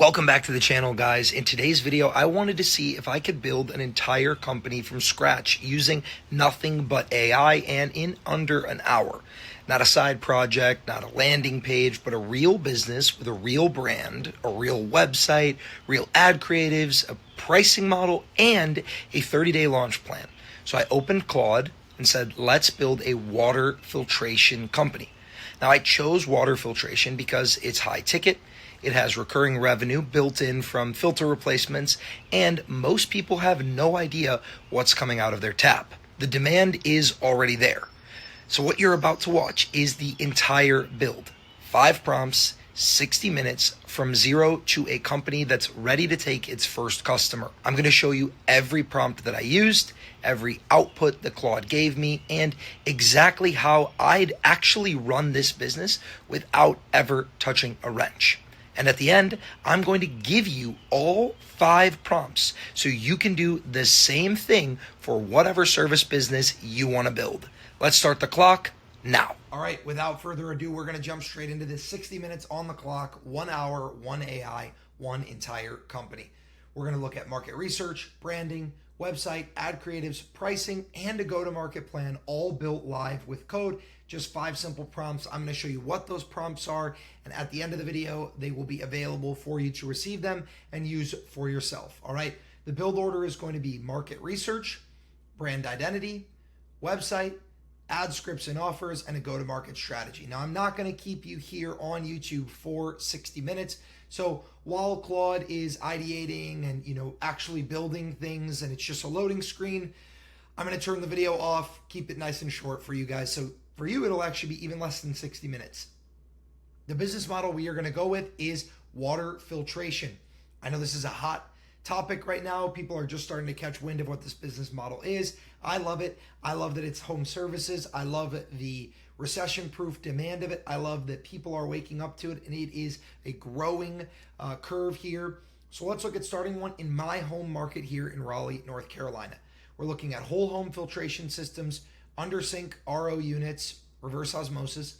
Welcome back to the channel, guys. In today's video, I wanted to see if I could build an entire company from scratch using nothing but AI and in under an hour. Not a side project, not a landing page, but a real business with a real brand, a real website, real ad creatives, a pricing model, and a 30-day launch plan. So I opened Claude and said, let's build a water filtration company. Now, I chose water filtration because it's high ticket. It has recurring revenue built in from filter replacements, and most people have no idea what's coming out of their tap. The demand is already there. So what you're about to watch is the entire build. 5 prompts, 60 minutes from zero to a company that's ready to take its first customer. I'm going to show you every prompt that I used, every output that Claude gave me, and exactly how I'd actually run this business without ever touching a wrench. And at the end, I'm going to give you all 5 prompts so you can do the same thing for whatever service business you want to build. Let's start the clock now. All right, without further ado, we're going to jump straight into this. 60 minutes on the clock, 1 hour, 1 AI, 1 entire company. We're going to look at market research, branding, website, ad creatives, pricing, and a go-to-market plan, all built live with code. Just 5 simple prompts. I'm going to show you what those prompts are, and at the end of the video, they will be available for you to receive them and use for yourself. All right, the build order is going to be market research, brand identity, website, ad scripts and offers, and a go-to-market strategy. Now, I'm not going to keep you here on YouTube for 60 minutes. So while Claude is ideating and actually building things, and it's just a loading screen, I'm going to turn the video off, keep it nice and short for you guys. So for you, it'll actually be even less than 60 minutes. The business model we are going to go with is water filtration. I know this is a hot topic right now. People are just starting to catch wind of what this business model is. I love it. I love that it's home services. I love the recession-proof demand of it. I love that people are waking up to it, and it is a growing curve here. So let's look at starting one in my home market here in Raleigh, North Carolina. We're looking at whole home filtration systems, under sink RO units, reverse osmosis,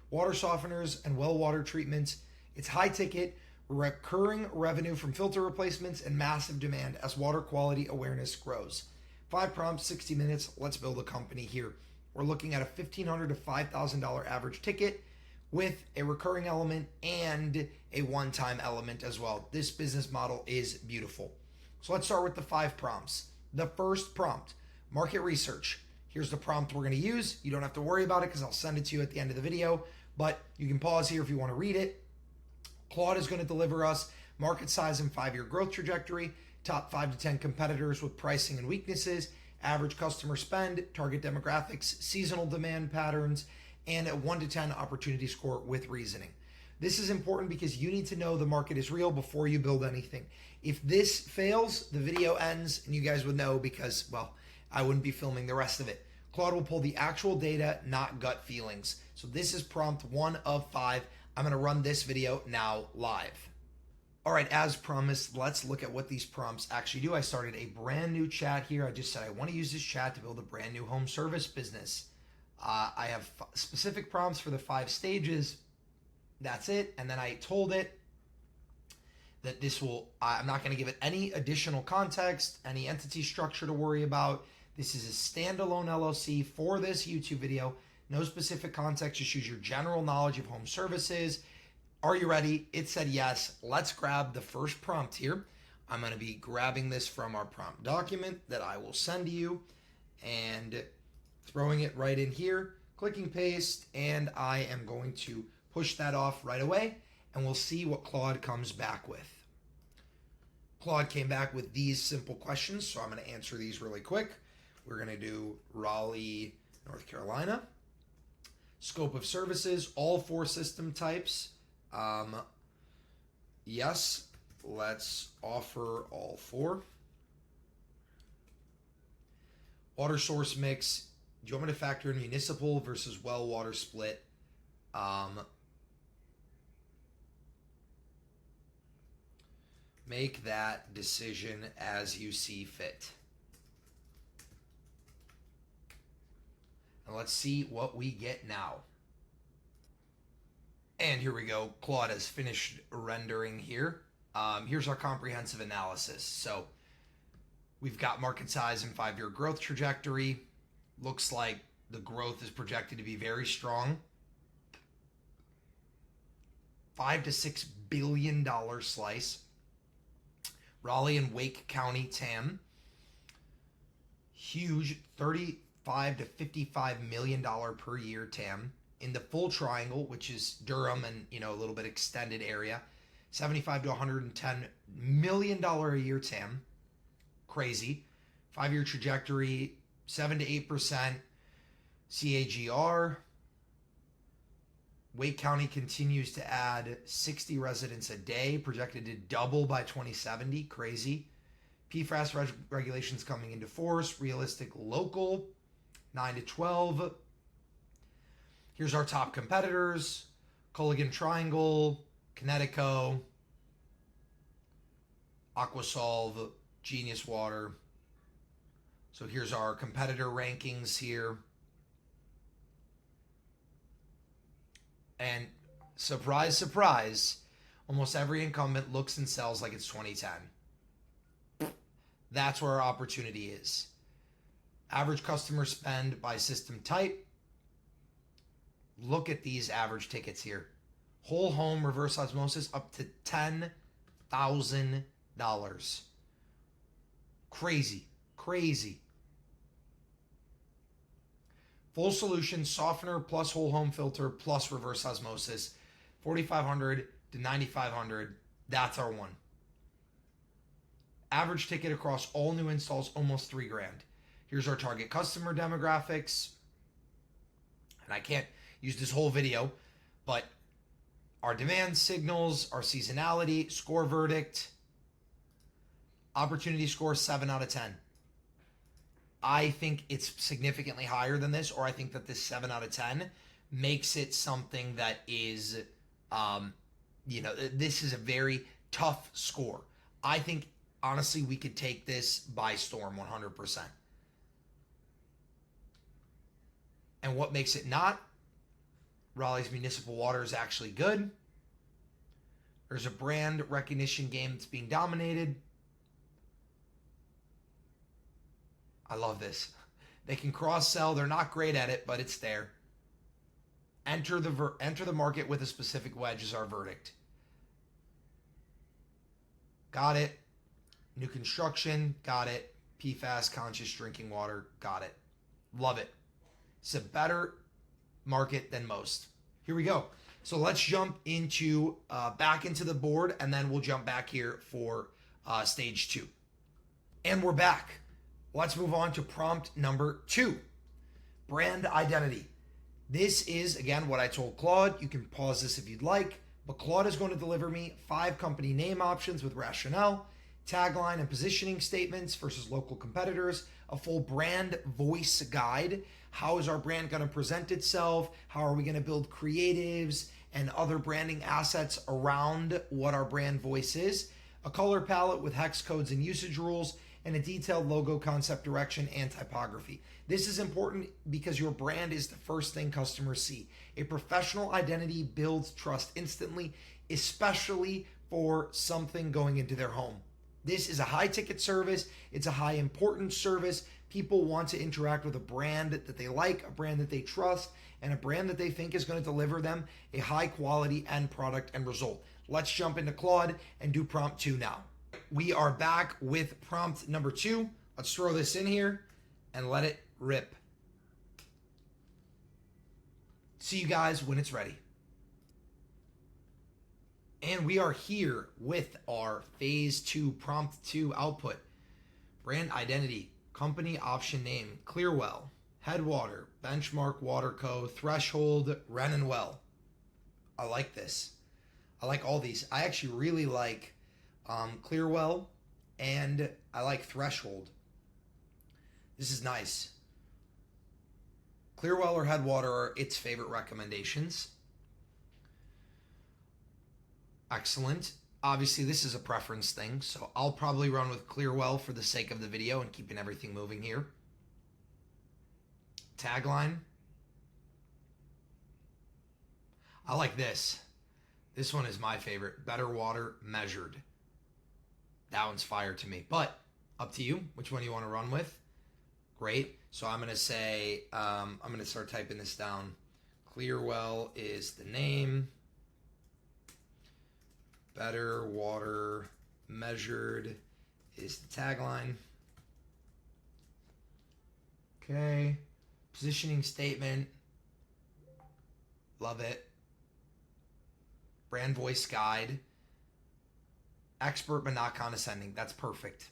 water softeners, and well water treatments. It's high ticket, recurring revenue from filter replacements, and massive demand as water quality awareness grows. 5 prompts, 60 minutes. Let's build a company here. We're looking at a $1,500 to $5,000 average ticket with a recurring element and a one-time element as well. This business model is beautiful. So let's start with the 5 prompts. The first prompt, market research. Here's the prompt we're going to use. You don't have to worry about it because I'll send it to you at the end of the video, but you can pause here if you want to read it. Claude is going to deliver us market size and 5-year growth trajectory, top 5 to 10 competitors with pricing and weaknesses, average customer spend, target demographics, seasonal demand patterns, and a 1 to 10 opportunity score with reasoning. This is important because you need to know the market is real before you build anything. If this fails, the video ends, and you guys would know because, well, I wouldn't be filming the rest of it. Claude will pull the actual data, not gut feelings. So this is prompt 1 of 5. I'm going to run this video now live. All right, as promised, let's look at what these prompts actually do. I started a brand new chat here. I just said I want to use this chat to build a brand new home service business. I have specific prompts for the 5 stages. That's it. And then I told it that I'm not going to give it any additional context, any entity structure to worry about. This is a standalone LLC for this YouTube video. No specific context, just use your general knowledge of home services. Are you ready? It said yes. Let's grab the first prompt here. I'm going to be grabbing this from our prompt document that I will send to you and throwing it right in here, clicking paste, and I am going to push that off right away, and we'll see what Claude comes back with. Claude came back with these simple questions, so I'm going to answer these really quick. We're going to do Raleigh, North Carolina. Scope of services, all 4 system types. Yes, let's offer all 4. Water source mix. Do you want me to factor in municipal versus well water split? Make that decision as you see fit. And let's see what we get now. And here we go. Claude has finished rendering here. Here's our comprehensive analysis. So we've got market size and 5-year growth trajectory. Looks like the growth is projected to be very strong. $5 to $6 billion slice. Raleigh and Wake County TAM. Huge $35 to $55 million per year TAM. In the full triangle, which is Durham and a little bit extended area, $75 to $110 million a year TAM. Crazy. 5-year trajectory, 7 to 8% CAGR. Wake County continues to add 60 residents a day, projected to double by 2070. Crazy. PFAS regulations coming into force. Realistic local, 9 to 12. Here's our top competitors. Culligan Triangle, Connecticut, Aquasolve, Genius Water. So here's our competitor rankings here. And surprise, surprise, almost every incumbent looks and sells like it's 2010. That's where our opportunity is. Average customer spend by system type. Look at these average tickets here. Whole home reverse osmosis up to $10,000. Crazy, crazy. Full solution softener plus whole home filter plus reverse osmosis, $4,500 to $9,500. That's our one. Average ticket across all new installs, almost $3,000. Here's our target customer demographics. And I can't use this whole video, but our demand signals, our seasonality, score verdict, opportunity score 7 out of 10. I think it's significantly higher than this, or I think that this 7 out of 10 makes it something that is, this is a very tough score. I think, honestly, we could take this by storm 100%. And what makes it not? Raleigh's municipal water is actually good. There's a brand recognition game that's being dominated. I love this. They can cross-sell. They're not great at it, but it's there. Enter the market with a specific wedge is our verdict. Got it. New construction. Got it. PFAS, conscious drinking water. Got it. Love it. It's a better market than most. Here we go. So let's jump into back into the board, and then we'll jump back here for stage 2. And we're back. Let's move on to prompt number 2, brand identity. This is, again, what I told Claude. You can pause this if you'd like, but Claude is going to deliver me 5 company name options with rationale, tagline and positioning statements versus local competitors, a full brand voice guide. How is our brand going to present itself? How are we going to build creatives and other branding assets around what our brand voice is? A color palette with hex codes and usage rules, and a detailed logo concept direction and typography. This is important because your brand is the first thing customers see. A professional identity builds trust instantly, especially for something going into their home. This is a high ticket service. It's a high importance service. People want to interact with a brand that they like, a brand that they trust, and a brand that they think is going to deliver them a high quality end product and result. Let's jump into Claude and do prompt 2 now. We are back with prompt number 2. Let's throw this in here and let it rip. See you guys when it's ready. And we are here with our phase 2, prompt 2 output. Brand identity, company option name, Clearwell, Headwater, Benchmark Water Co., Threshold, Wren and Well. I like this. I like all these. I actually really like Clearwell, and I like Threshold. This is nice. Clearwell or Headwater are its favorite recommendations. Excellent. Obviously, this is a preference thing, so I'll probably run with Clearwell for the sake of the video and keeping everything moving here. Tagline. I like this. This one is my favorite. Better water measured. That one's fire to me. But up to you. Which one do you want to run with? Great. So I'm going to say, I'm going to start typing this down. Clearwell is the name. Better water measured is the tagline. Okay. Positioning statement. Love it. Brand voice guide. Expert but not condescending. That's perfect.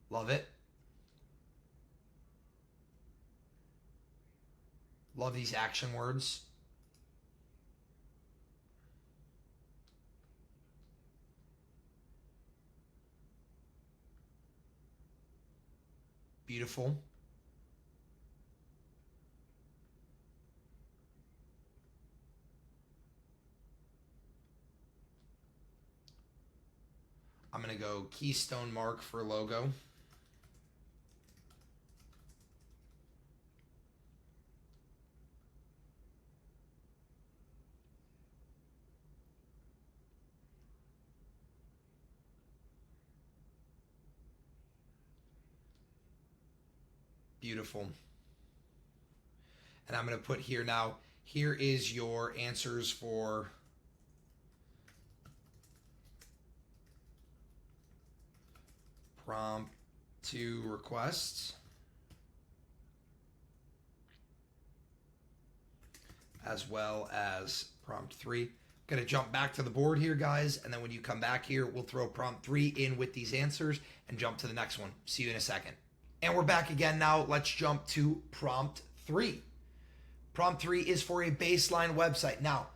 Love it. Love these action words. Beautiful. I'm going to go keystone mark for logo. Beautiful. And I'm going to put here now, here is your answers for prompt 2 requests, as well as prompt 3. Going to jump back to the board here, guys, and then when you come back here, we'll throw prompt 3 in with these answers and jump to the next one. See you in a second. And we're back again now. Let's jump to prompt 3. Prompt 3 is for a baseline website. Now,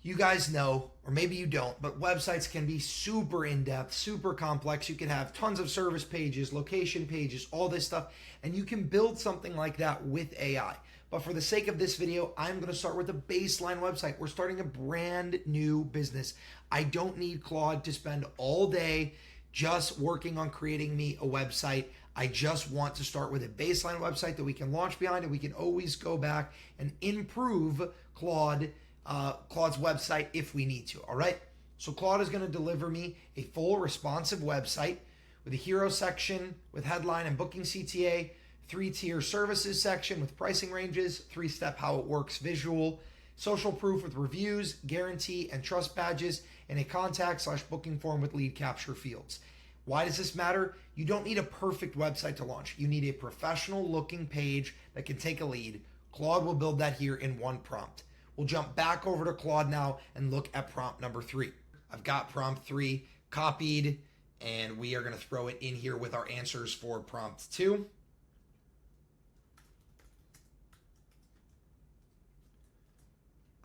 you guys know, or maybe you don't, but websites can be super in-depth, super complex. You can have tons of service pages, location pages, all this stuff, and you can build something like that with AI. But for the sake of this video, I'm going to start with a baseline website. We're starting a brand new business. I don't need Claude to spend all day just working on creating me a website. I just want to start with a baseline website that we can launch behind, and we can always go back and improve Claude's website if we need to. All right. So Claude is going to deliver me a full responsive website with a hero section with headline and booking CTA, 3-tier services section with pricing ranges, 3-step how it works visual, social proof with reviews, guarantee, and trust badges, and a contact/booking form with lead capture fields. Why does this matter? You don't need a perfect website to launch. You need a professional looking page that can take a lead. Claude will build that here in one prompt. We'll jump back over to Claude now and look at prompt number 3. I've got prompt 3 copied, and we are going to throw it in here with our answers for prompt 2.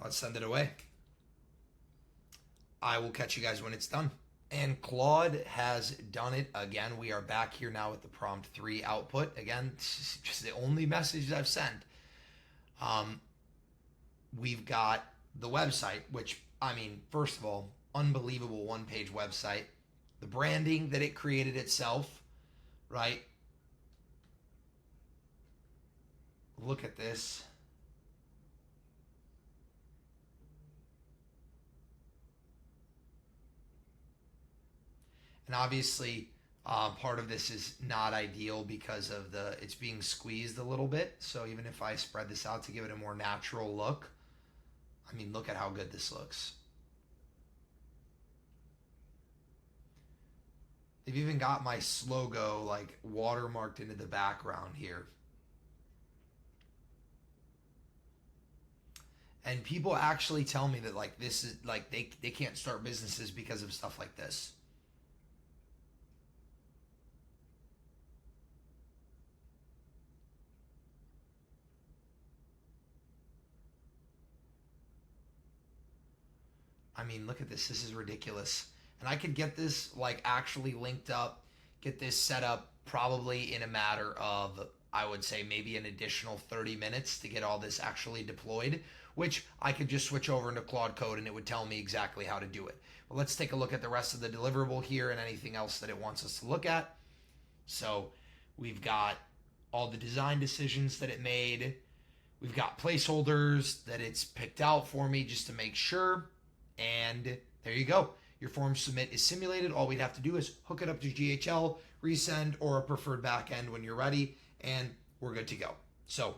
Let's send it away. I will catch you guys when it's done. And Claude has done it again. We are back here now with the prompt 3 output. Again, this is just the only message I've sent. We've got the website, which, I mean, first of all, unbelievable one-page website. The branding that it created itself, right? Look at this. And obviously, part of this is not ideal because of it's being squeezed a little bit. So even if I spread this out to give it a more natural look, I mean, look at how good this looks. They've even got my logo like watermarked into the background here. And people actually tell me that like this is like they can't start businesses because of stuff like this. I mean, look at this. This is ridiculous. And I could get this like actually linked up, get this set up probably in a matter of, I would say, maybe an additional 30 minutes to get all this actually deployed, which I could just switch over into Claude Code and it would tell me exactly how to do it. But let's take a look at the rest of the deliverable here and anything else that it wants us to look at. So we've got all the design decisions that it made. We've got placeholders that it's picked out for me just to make sure. And there you go. Your form submit is simulated. All we'd have to do is hook it up to GHL, resend, or a preferred backend when you're ready, and we're good to go. So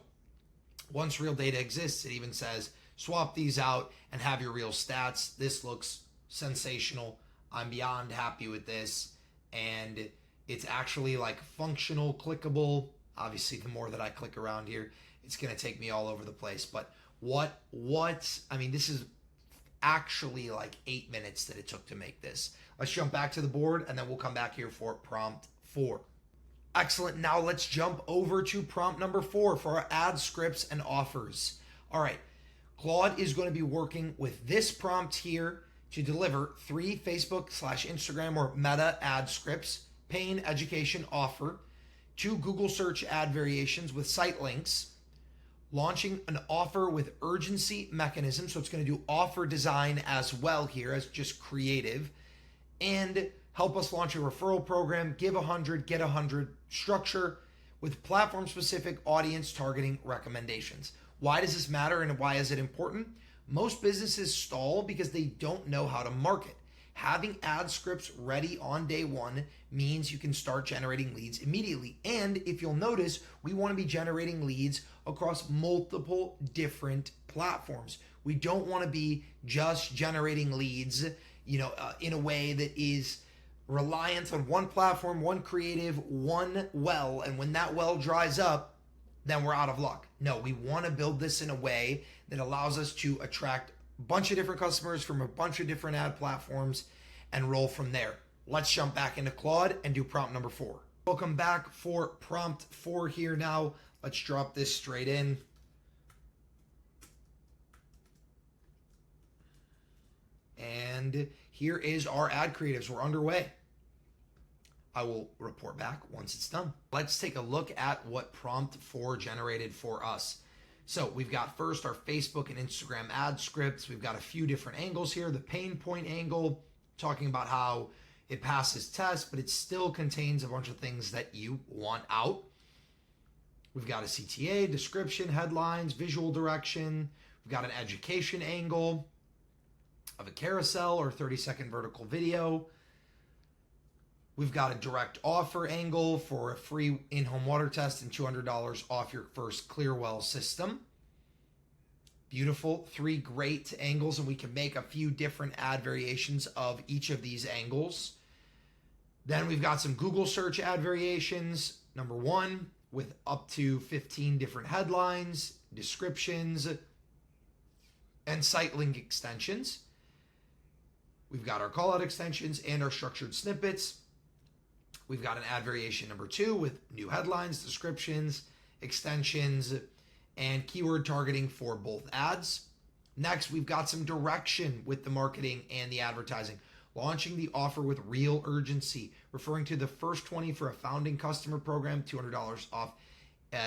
once real data exists, it even says swap these out and have your real stats. This looks sensational. I'm beyond happy with this. And it's actually like functional, clickable. Obviously, the more that I click around here, it's going to take me all over the place. But I mean, this is actually like 8 minutes that it took to make this. Let's jump back to the board and then we'll come back here for prompt 4. Excellent. Now let's jump over to prompt number 4 for our ad scripts and offers. All right. Claude is going to be working with this prompt here to deliver 3 Facebook/Instagram or Meta ad scripts, paying education offer, 2 Google search ad variations with site links, launching an offer with urgency mechanism. So it's going to do offer design as well here as just creative, and help us launch a referral program, give 100, get 100 structure with platform specific audience targeting recommendations. Why does this matter and why is it important? Most businesses stall because they don't know how to market. Having ad scripts ready on day one means you can start generating leads immediately. And if you'll notice, we want to be generating leads across multiple different platforms. We don't want to be just generating leads, in a way that is reliant on one platform, one creative, one well. And when that well dries up, then we're out of luck. No, we want to build this in a way that allows us to attract a bunch of different customers from a bunch of different ad platforms and roll from there. Let's jump back into Claude and do prompt number 4. Welcome back for prompt 4 here now. Let's drop this straight in. And here is our ad creatives. We're underway. I will report back once it's done. Let's take a look at what prompt 4 generated for us. So we've got first our Facebook and Instagram ad scripts. We've got a few different angles here. The pain point angle, talking about how it passes tests, but it still contains a bunch of things that you want out. We've got a CTA, description, headlines, visual direction. We've got an education angle of a carousel or 30-second vertical video. We've got a direct offer angle for a free in-home water test and $200 off your first Clearwell system. Beautiful. 3 great angles, and we can make a few different ad variations of each of these angles. Then we've got some Google search ad variations. Number 1, with up to 15 different headlines, descriptions, and site link extensions. We've got our call-out extensions and our structured snippets. We've got an ad variation number 2 with new headlines, descriptions, extensions, and keyword targeting for both ads. Next, we've got some direction with the marketing and the advertising. Launching the offer with real urgency, referring to the first 20 for a founding customer program, $200 off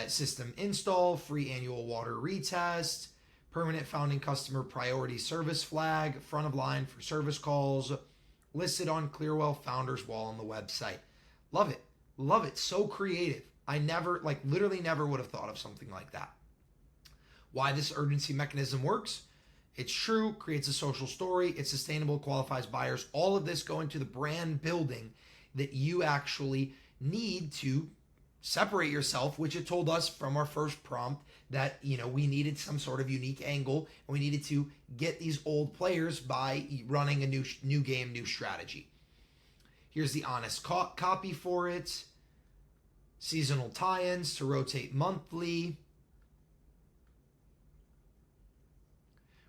system install, free annual water retest, permanent founding customer priority service flag, front of line for service calls, listed on Clearwell Founders Wall on the website. Love it. Love it. So creative. I literally never would have thought of something like that. Why this urgency mechanism works? It's true, creates a social story, it's sustainable, qualifies buyers. All of this go into the brand building that you actually need to separate yourself, which it told us from our first prompt that, we needed some sort of unique angle and we needed to get these old players by running a new game, new strategy. Here's the honest copy for it. Seasonal tie-ins to rotate monthly.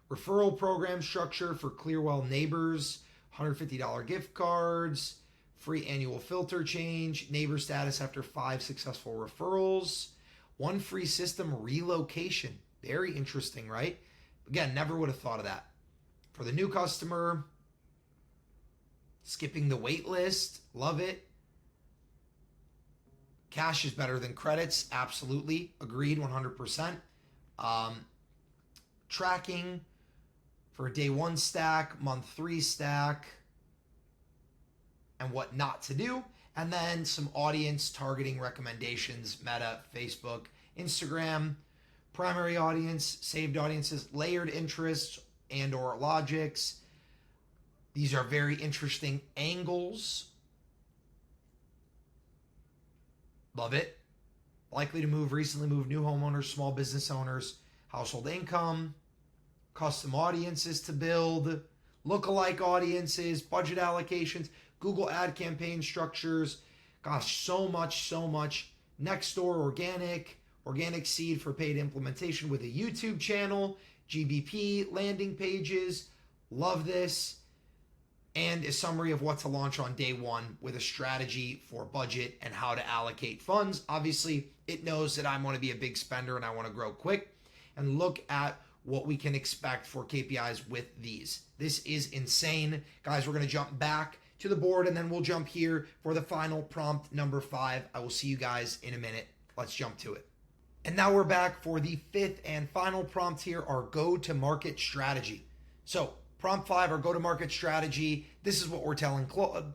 Referral program structure for Clearwell neighbors. $150 gift cards. Free annual filter change. Neighbor status after 5 successful referrals. 1 free system relocation. Very interesting, right? Again, never would have thought of that. For the new customer, skipping the wait list. Love it. Cash is better than credits. Absolutely. Agreed 100%. Tracking for a day 1 stack, month 3 stack, and what not to do. And then some audience targeting recommendations, Meta, Facebook, Instagram, primary audience, saved audiences, layered interests, and or logics. These are very interesting angles. Love it. Likely to move, recently moved, new homeowners, small business owners, household income, custom audiences to build, lookalike audiences, budget allocations, Google ad campaign structures. Gosh, so much. Next door, organic seed for paid implementation with a YouTube channel, GBP, landing pages. Love this. And a summary of what to launch on day one with a strategy for budget and how to allocate funds. Obviously, it knows that I want to be a big spender and I want to grow quick. And look at what we can expect for KPIs with these. This is insane. Guys, we're going to jump back to the board and then we'll jump here for the final prompt number 5. I will see you guys in a minute. Let's jump to it. And now we're back for the 5th and final prompt here, our go-to-market strategy. So prompt 5, our go-to-market strategy. This is what we're telling Claude.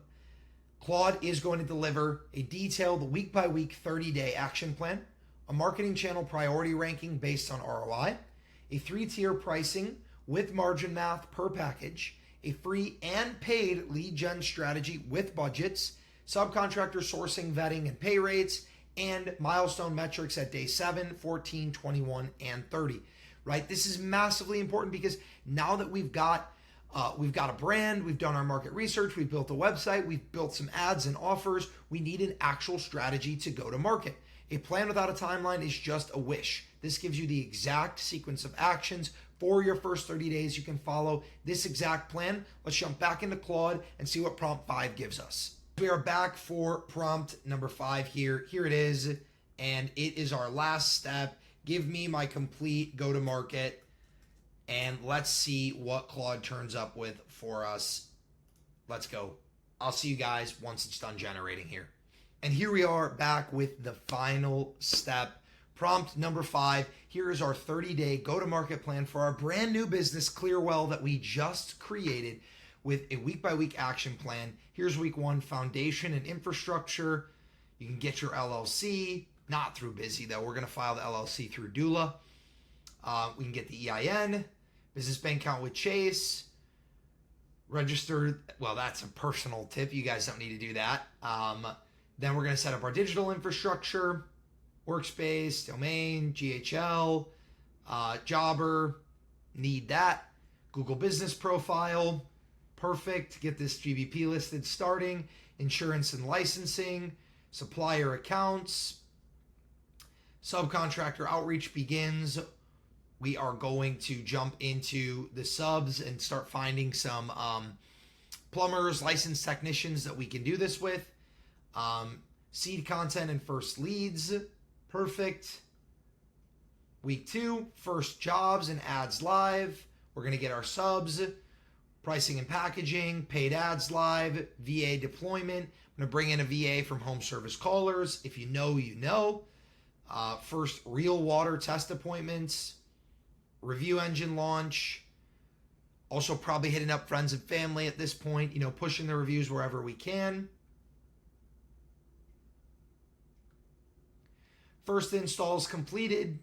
Claude is going to deliver a detailed week-by-week 30-day action plan, a marketing channel priority ranking based on ROI, a 3-tier pricing with margin math per package, a free and paid lead gen strategy with budgets, subcontractor sourcing, vetting, and pay rates, and milestone metrics at day 7, 14, 21, and 30. Right? This is massively important because now that we've got a brand, we've done our market research, we've built a website, we've built some ads and offers, we need an actual strategy to go to market. A plan without a timeline is just a wish. This gives you the exact sequence of actions for your first 30 days. You can follow this exact plan. Let's jump back into Claude and see what prompt 5 gives us. We are back for prompt number 5 here. Here it is, and it is our last step. Give me my complete go-to-market, and let's see what Claude turns up with for us. Let's go. I'll see you guys once it's done generating here. And here we are back with the final step. Prompt number 5. Here is our 30-day go-to-market plan for our brand new business, Clearwell, that we just created with a week-by-week action plan. Here's week 1, foundation and infrastructure. You can get your LLC, not through Busy though. We're going to file the LLC through Doula. We can get the EIN, business bank account with Chase, registered. Well, that's a personal tip. You guys don't need to do that. Then we're going to set up our digital infrastructure, workspace, domain, GHL, Jobber, need that. Google business profile, perfect. Get this GBP listed starting, insurance and licensing, supplier accounts, subcontractor outreach begins. We are going to jump into the subs and start finding some plumbers, licensed technicians that we can do this with. Seed content and first leads. Perfect. Week 2, first jobs and ads live. We're going to get our subs, pricing and packaging, paid ads live, VA deployment. I'm going to bring in a VA from home service callers. If you know, you know. First real water test appointments, review engine launch. Also probably hitting up friends and family at this point, pushing the reviews wherever we can. First installs completed.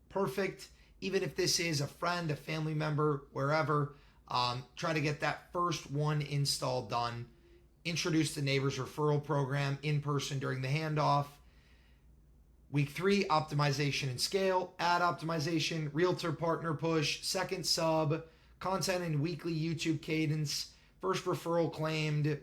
Perfect. Even if this is a friend, a family member, wherever, try to get that first one install done. Introduce the neighbors referral program in person during the handoff. Week 3, optimization and scale, ad optimization, realtor partner push, second sub, content and weekly YouTube cadence, first referral claimed,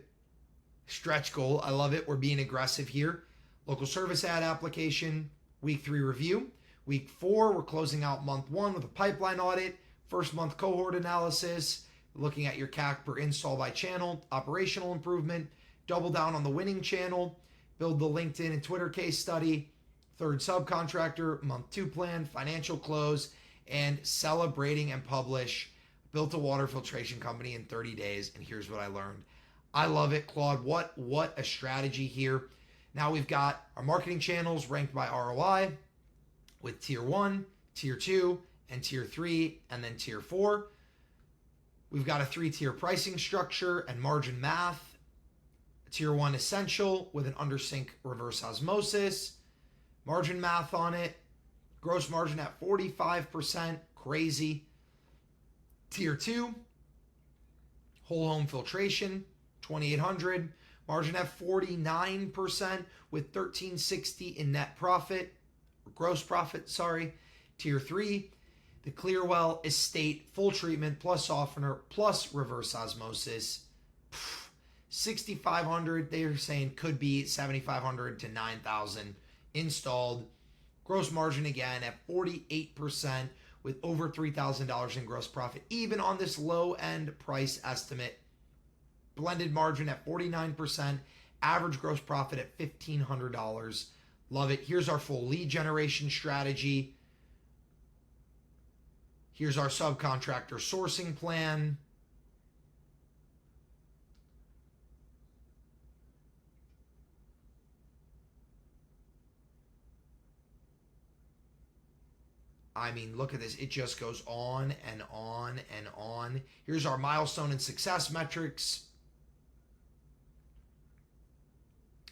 stretch goal. I love it. We're being aggressive here. Local service ad application, week 3 review. Week 4, we're closing out month 1 with a pipeline audit, first month cohort analysis, looking at your CAC per install by channel, operational improvement, double down on the winning channel, build the LinkedIn and Twitter case study, third subcontractor, month 2 plan, financial close, and celebrating and publish. Built a water filtration company in 30 days, and here's what I learned. I love it, Claude. What a strategy here. Now we've got our marketing channels ranked by ROI with tier 1, tier 2, and tier 3, and then tier 4. We've got a 3-tier pricing structure and margin math. Tier 1 essential with an undersync reverse osmosis. Margin math on it. Gross margin at 45%, crazy. Tier 2, whole home filtration, 2,800. Margin at 49% with 1,360 in net profit, or gross profit, sorry. Tier 3, the Clearwell Estate full treatment plus softener plus reverse osmosis, 6,500. They're saying could be 7,500 to 9,000 installed. Gross margin again at 48% with over $3,000 in gross profit, even on this low end price estimate. Blended margin at 49%, average gross profit at $1,500. Love it. Here's our full lead generation strategy. Here's our subcontractor sourcing plan. I mean, look at this. It just goes on and on and on. Here's our milestone and success metrics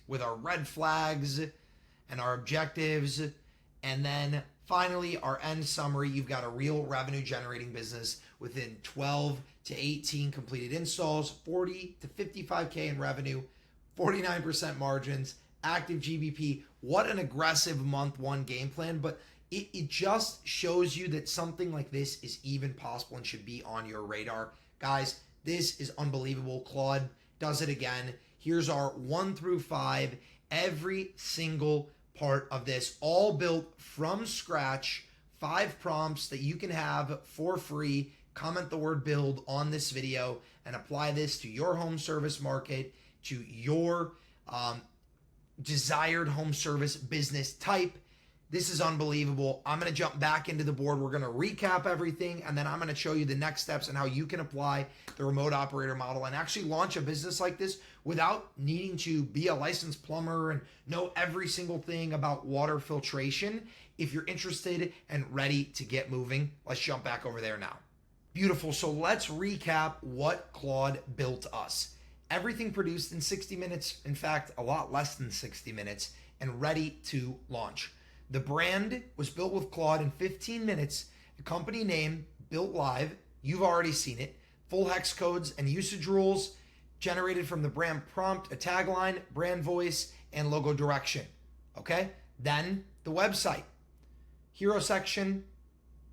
with our red flags and our objectives. And then finally, our end summary. You've got a real revenue generating business within 12 to 18 completed installs, 40 to 55K in revenue, 49% margins, active GBP. What an aggressive month one game plan. But it just shows you that something like this is even possible and should be on your radar. Guys, this is unbelievable. Claude does it again. Here's our 1 through 5, every single part of this, all built from scratch, 5 prompts that you can have for free. Comment the word build on this video and apply this to your home service market, to your desired home service business type. This is unbelievable. I'm going to jump back into the board. We're going to recap everything, and then I'm going to show you the next steps and how you can apply the remote operator model and actually launch a business like this without needing to be a licensed plumber and know every single thing about water filtration. If you're interested and ready to get moving, let's jump back over there now. Beautiful. So let's recap what Claude built us. Everything produced in 60 minutes, in fact, a lot less than 60 minutes, and ready to launch. The brand was built with Claude in 15 minutes. The company name built live. You've already seen it. Full hex codes and usage rules generated from the brand prompt, a tagline, brand voice, and logo direction. Okay? Then the website, hero section,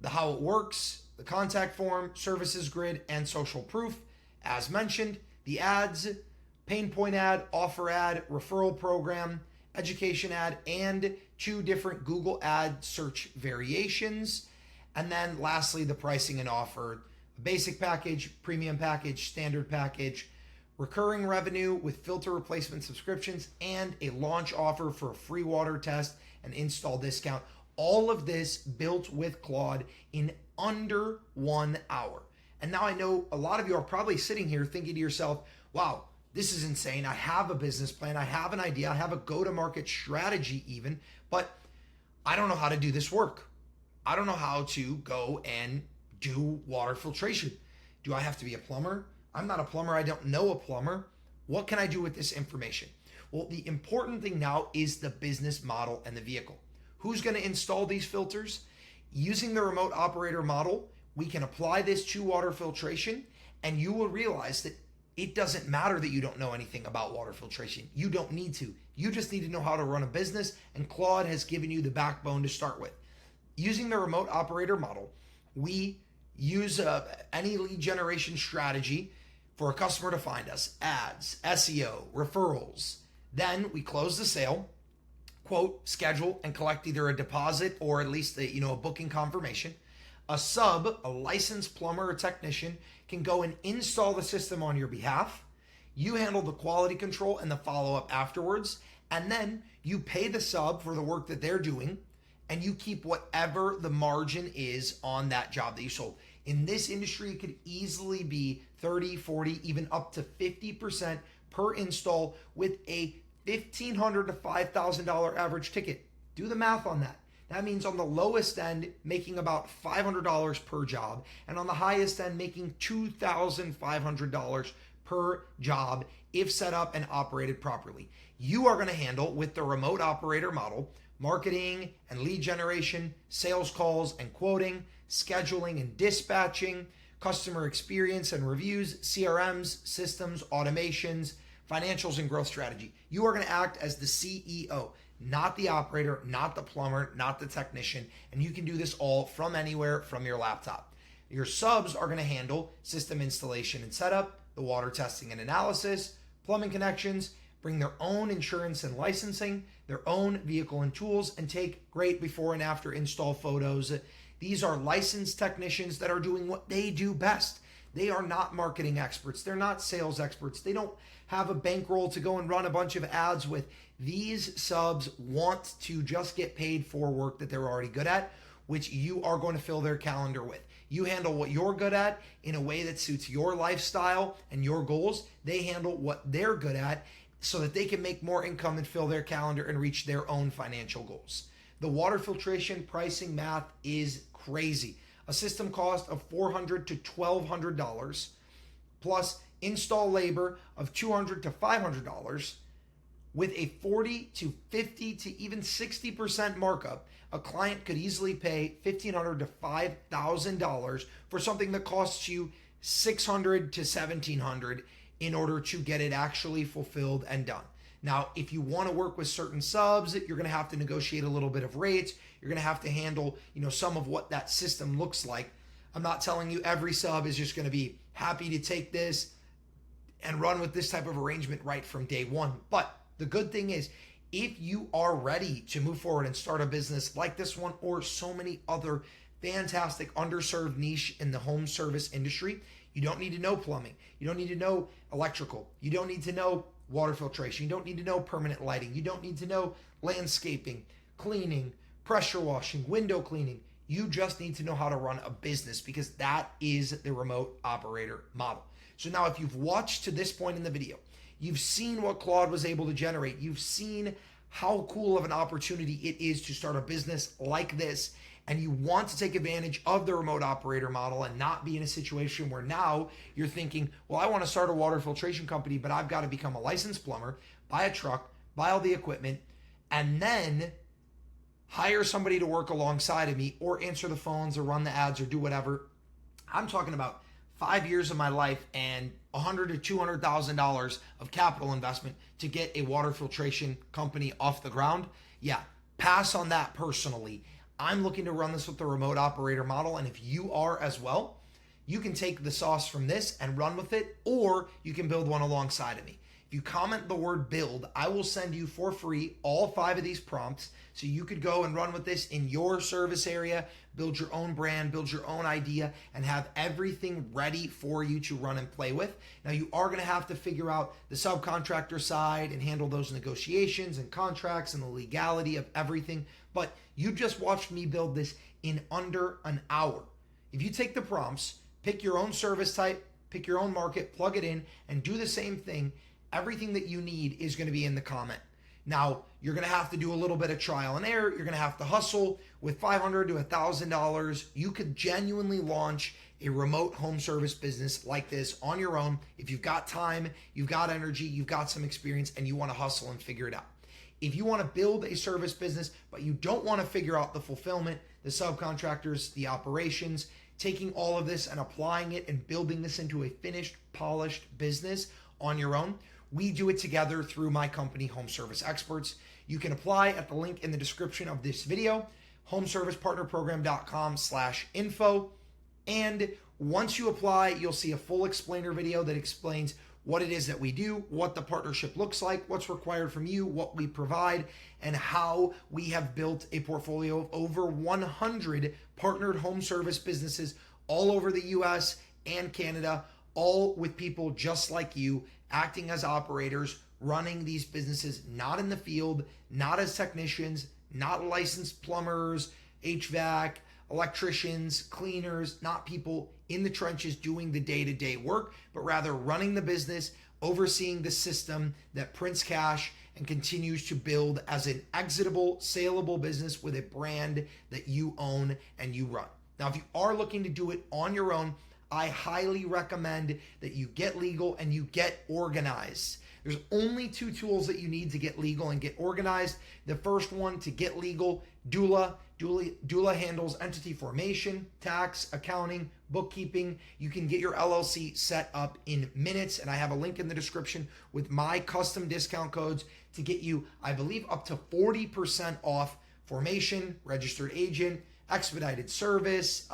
the how it works, the contact form, services grid, and social proof. As mentioned, the ads, pain point ad, offer ad, referral program, education ad, and 2 different Google ad search variations. And then lastly, the pricing and offer, a basic package, premium package, standard package, recurring revenue with filter replacement subscriptions, and a launch offer for a free water test and install discount. All of this built with Claude in under 1 hour. And now I know a lot of you are probably sitting here thinking to yourself, wow, this is insane. I have a business plan. I have an idea. I have a go-to-market strategy even, but I don't know how to do this work. I don't know how to go and do water filtration. Do I have to be a plumber? I'm not a plumber. I don't know a plumber. What can I do with this information? Well, the important thing now is the business model and the vehicle. Who's going to install these filters? Using the remote operator model, we can apply this to water filtration, and you will realize that it doesn't matter that you don't know anything about water filtration. You don't need to. You just need to know how to run a business, and Claude has given you the backbone to start with. Using the remote operator model, we use any lead generation strategy for a customer to find us, ads, SEO, referrals. Then we close the sale, quote, schedule, and collect either a deposit or at least a booking confirmation. A sub, a licensed plumber or technician, can go and install the system on your behalf. You handle the quality control and the follow-up afterwards. And then you pay the sub for the work that they're doing, and you keep whatever the margin is on that job that you sold. In this industry, it could easily be 30, 40, even up to 50% per install with a $1,500 to $5,000 average ticket. Do the math on that. That means on the lowest end, making about $500 per job, and on the highest end, making $2,500 per job if set up and operated properly. You are going to handle, with the remote operator model, marketing and lead generation, sales calls and quoting, scheduling and dispatching, customer experience and reviews, CRMs, systems, automations, financials, and growth strategy. You are going to act as the CEO, not the operator, not the plumber, not the technician, and you can do this all from anywhere from your laptop. Your subs are going to handle system installation and setup, the water testing and analysis, plumbing connections, bring their own insurance and licensing, their own vehicle and tools, and take great before and after install photos. These are licensed technicians that are doing what they do best. They are not marketing experts. They're not sales experts. They don't have a bankroll to go and run a bunch of ads with. These subs want to just get paid for work that they're already good at, which you are going to fill their calendar with. You handle what you're good at in a way that suits your lifestyle and your goals. They handle what they're good at so that they can make more income and fill their calendar and reach their own financial goals. The water filtration pricing math is crazy. A system cost of $400 to $1,200 plus install labor of $200 to $500 with a 40 to 50 to even 60% markup. A client could easily pay $1,500 to $5,000 for something that costs you $600 to $1,700 in order to get it actually fulfilled and done. Now, if you want to work with certain subs, you're going to have to negotiate a little bit of rates. You're going to have to handle, some of what that system looks like. I'm not telling you every sub is just going to be happy to take this and run with this type of arrangement right from day one. But the good thing is, if you are ready to move forward and start a business like this one or so many other fantastic underserved niche in the home service industry, you don't need to know plumbing. You don't need to know electrical. You don't need to know water filtration. You don't need to know permanent lighting. You don't need to know landscaping, cleaning, pressure washing, window cleaning. You just need to know how to run a business, because that is the remote operator model. So now, if you've watched to this point in the video, you've seen what Claude was able to generate. You've seen how cool of an opportunity it is to start a business like this, and you want to take advantage of the remote operator model and not be in a situation where now you're thinking, well, I want to start a water filtration company, but I've got to become a licensed plumber, buy a truck, buy all the equipment, and then hire somebody to work alongside of me or answer the phones or run the ads or do whatever. I'm talking about 5 years of my life and $100,000 to $200,000 of capital investment to get a water filtration company off the ground. Yeah, pass on that personally. I'm looking to run this with the remote operator model, and if you are as well, you can take the sauce from this and run with it, or you can build one alongside of me. If you comment the word build, I will send you for free all 5 of these prompts so you could go and run with this in your service area, build your own brand, build your own idea, and have everything ready for you to run and play with. Now, you are going to have to figure out the subcontractor side and handle those negotiations and contracts and the legality of everything, but you just watched me build this in under an hour. If you take the prompts, pick your own service type, pick your own market, plug it in, and do the same thing, everything that you need is going to be in the comment. Now, you're going to have to do a little bit of trial and error. You're going to have to hustle. With $500 to $1,000, you could genuinely launch a remote home service business like this on your own. If you've got time, you've got energy, you've got some experience, and you want to hustle and figure it out. If you want to build a service business, but you don't want to figure out the fulfillment, the subcontractors, the operations, taking all of this and applying it and building this into a finished, polished business on your own, we do it together through my company, Home Service Experts. You can apply at the link in the description of this video, homeservicepartnerprogram.com/info. And once you apply, you'll see a full explainer video that explains what it is that we do, what the partnership looks like, what's required from you, what we provide, and how we have built a portfolio of over 100 partnered home service businesses all over the US and Canada, all with people just like you, acting as operators, running these businesses, not in the field, not as technicians, not licensed plumbers, HVAC, electricians, cleaners, not people in the trenches doing the day-to-day work, but rather running the business, overseeing the system that prints cash and continues to build as an exitable, saleable business with a brand that you own and you run. Now, if you are looking to do it on your own, I highly recommend that you get legal and you get organized. There's only two tools that you need to get legal and get organized. The first one, to get legal, Doula. Doula handles entity formation, tax, accounting, bookkeeping. You can get your LLC set up in minutes, and I have a link in the description with my custom discount codes to get you, I believe, up to 40% off formation, registered agent, expedited service,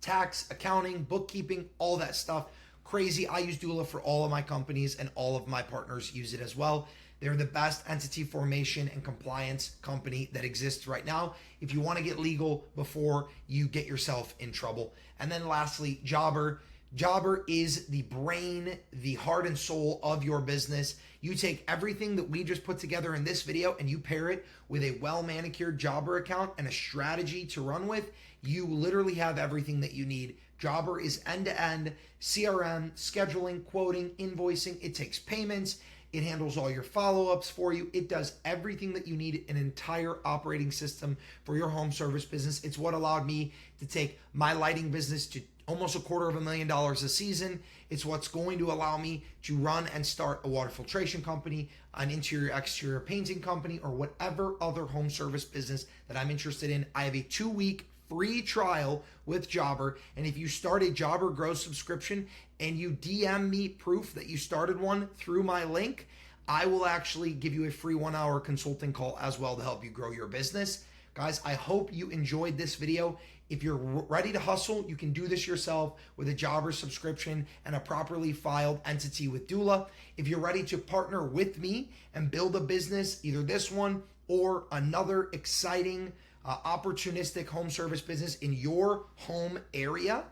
tax, accounting, bookkeeping, all that stuff. Crazy. I use Doula for all of my companies, and all of my partners use it as well. They're the best entity formation and compliance company that exists right now if you want to get legal before you get yourself in trouble. And then lastly, Jobber. Jobber is the brain, the heart and soul of your business. You take everything that we just put together in this video and you pair it with a well-manicured Jobber account and a strategy to run with. You literally have everything that you need. Jobber is end-to-end CRM, scheduling, quoting, invoicing. It takes payments. It handles all your follow-ups for you. It does everything that you need, an entire operating system for your home service business. It's what allowed me to take my lighting business to almost $250,000 a season. It's what's going to allow me to run and start a water filtration company, an interior exterior painting company, or whatever other home service business that I'm interested in. I have a 2-week free trial with Jobber, and if you start a Jobber Grow subscription and you DM me proof that you started one through my link, I will actually give you a free 1-hour consulting call as well to help you grow your business. Guys, I hope you enjoyed this video. If you're ready to hustle, you can do this yourself with a Jobber subscription and a properly filed entity with Doula. If you're ready to partner with me and build a business, either this one or another exciting, opportunistic home service business in your home area,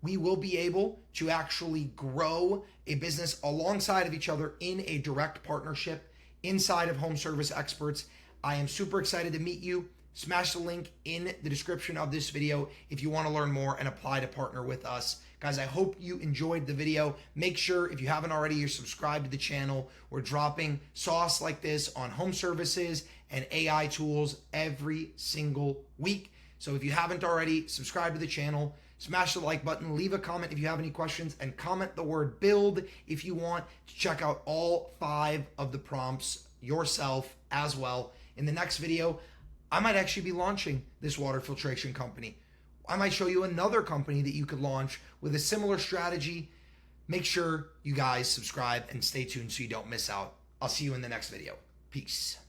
we will be able to actually grow a business alongside of each other in a direct partnership inside of Home Service Experts. I am super excited to meet you. Smash the link in the description of this video if you want to learn more and apply to partner with us. Guys, I hope you enjoyed the video. Make sure, if you haven't already, you're subscribed to the channel. We're dropping sauce like this on home services and AI tools every single week. So if you haven't already, subscribe to the channel, smash the like button, leave a comment if you have any questions, and comment the word build if you want to check out all 5 of the prompts yourself as well. In the next video, I might actually be launching this water filtration company. I might show you another company that you could launch with a similar strategy. Make sure you guys subscribe and stay tuned so you don't miss out. I'll see you in the next video. Peace.